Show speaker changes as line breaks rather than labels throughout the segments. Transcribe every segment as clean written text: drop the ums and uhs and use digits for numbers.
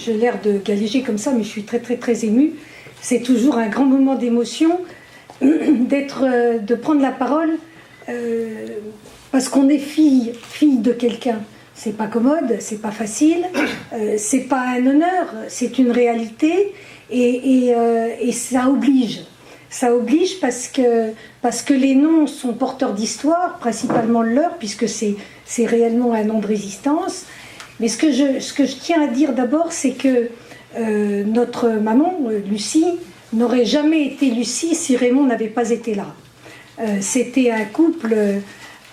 J'ai l'air de galéger comme ça, mais je suis très émue. C'est toujours un grand moment d'émotion de prendre la parole parce qu'on est fille de quelqu'un. C'est pas commode, c'est pas facile, c'est pas un honneur, c'est une réalité et ça oblige. Ça oblige parce que les noms sont porteurs d'histoire, principalement le leur, puisque c'est réellement un nom de résistance. Mais ce que je tiens à dire d'abord, c'est que notre maman, Lucie, n'aurait jamais été Lucie si Raymond n'avait pas été là. C'était un couple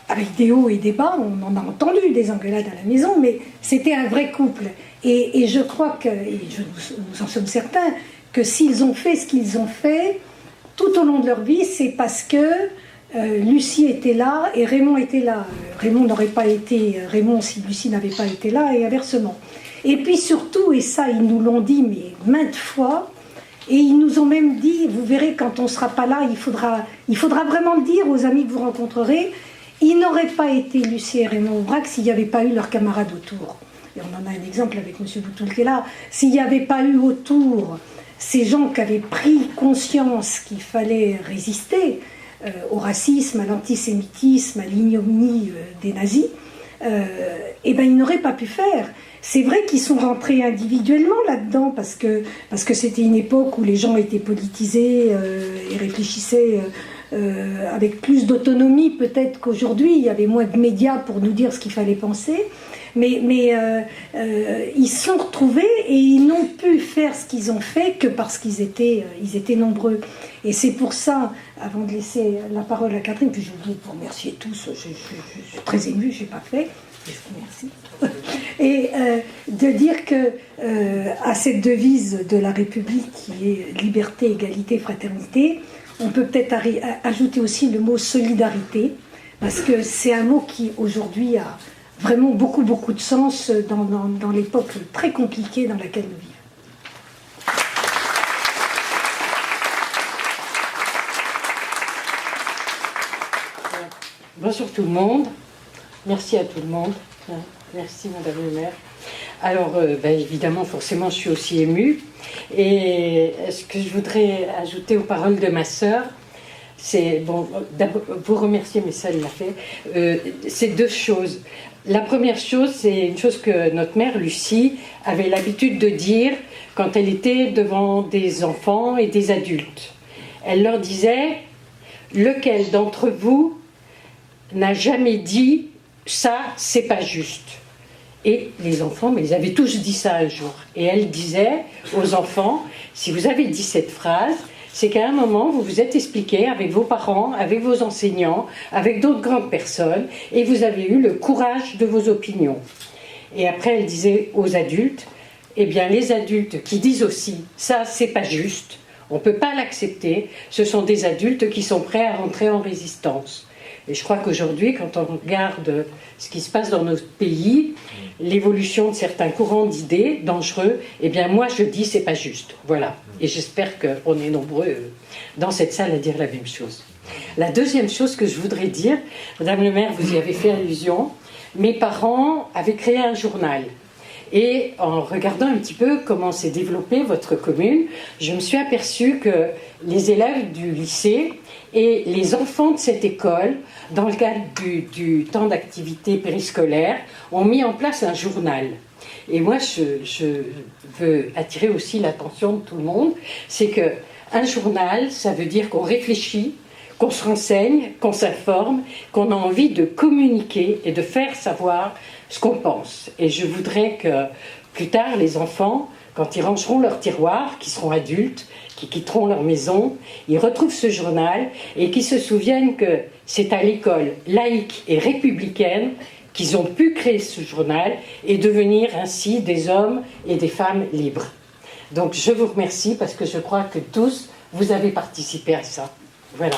avec des hauts et des bas, on en a entendu des engueulades à la maison, mais c'était un vrai couple. Et je crois que, nous en sommes certains, que s'ils ont fait ce qu'ils ont fait, tout au long de leur vie, c'est parce que Lucie était là et Raymond était là. Raymond n'aurait pas été Raymond si Lucie n'avait pas été là, et inversement. Et puis surtout, et ça ils nous l'ont dit mais maintes fois, et ils nous ont même dit, vous verrez quand on ne sera pas là, il faudra vraiment le dire aux amis que vous rencontrerez, ils n'auraient pas été Lucie et Raymond Aubrac s'il n'y avait pas eu leurs camarades autour. Et on en a un exemple avec M. Boutoul qui est là. S'il n'y avait pas eu autour ces gens qui avaient pris conscience qu'il fallait résister au racisme, à l'antisémitisme, à l'ignominie des nazis, eh ben, ils n'auraient pas pu faire. C'est vrai qu'ils sont rentrés individuellement là-dedans parce que c'était une époque où les gens étaient politisés et réfléchissaient avec plus d'autonomie peut-être qu'aujourd'hui. Il y avait moins de médias pour nous dire ce qu'il fallait penser. Mais ils se sont retrouvés et ils n'ont pu faire ce qu'ils ont fait que parce qu'ils étaient nombreux. Et c'est pour ça, avant de laisser la parole à Catherine, puis j'ai oublié de vous remercier tous, je suis très émue, je n'ai pas fait, et je vous remercie. Et de dire que à cette devise de la République qui est liberté, égalité, fraternité, on peut peut-être ajouter aussi le mot solidarité, parce que c'est un mot qui aujourd'hui a vraiment beaucoup de sens dans l'époque très compliquée dans laquelle nous vivons.
Bonjour tout le monde, merci à tout le monde, merci Madame le maire. Alors évidemment, forcément, je suis aussi émue, et ce que je voudrais ajouter aux paroles de ma sœur, c'est, bon, d'abord vous remercier, mais ça elle l'a fait, c'est deux choses. La première chose, c'est une chose que notre mère, Lucie, avait l'habitude de dire quand elle était devant des enfants et des adultes. Elle leur disait, lequel d'entre vous n'a jamais dit « ça, c'est pas juste ». Et les enfants, mais ils avaient tous dit ça un jour. Et elle disait aux enfants, si vous avez dit cette phrase, c'est qu'à un moment, vous vous êtes expliqué avec vos parents, avec vos enseignants, avec d'autres grandes personnes, et vous avez eu le courage de vos opinions. Et après, elle disait aux adultes, eh bien, les adultes qui disent aussi, ça, c'est pas juste, on ne peut pas l'accepter, ce sont des adultes qui sont prêts à rentrer en résistance. Et je crois qu'aujourd'hui, quand on regarde ce qui se passe dans notre pays, l'évolution de certains courants d'idées dangereux, eh bien moi je dis c'est pas juste. Voilà. Et j'espère qu'on est nombreux dans cette salle à dire la même chose. La deuxième chose que je voudrais dire, Madame le maire, vous y avez fait allusion, mes parents avaient créé un journal. Et en regardant un petit peu comment s'est développée votre commune, je me suis aperçue que les élèves du lycée et les enfants de cette école, dans le cadre du temps d'activité périscolaire, ont mis en place un journal. Et moi, je veux attirer aussi l'attention de tout le monde, c'est qu'un journal, ça veut dire qu'on réfléchit, qu'on se renseigne, qu'on s'informe, qu'on a envie de communiquer et de faire savoir ce qu'on pense. Et je voudrais que plus tard, les enfants, quand ils rangeront leur tiroir, qui seront adultes, qui quitteront leur maison, ils retrouvent ce journal et qui se souviennent que c'est à l'école laïque et républicaine qu'ils ont pu créer ce journal et devenir ainsi des hommes et des femmes libres. Donc je vous remercie parce que je crois que tous, vous avez participé à ça. Voilà.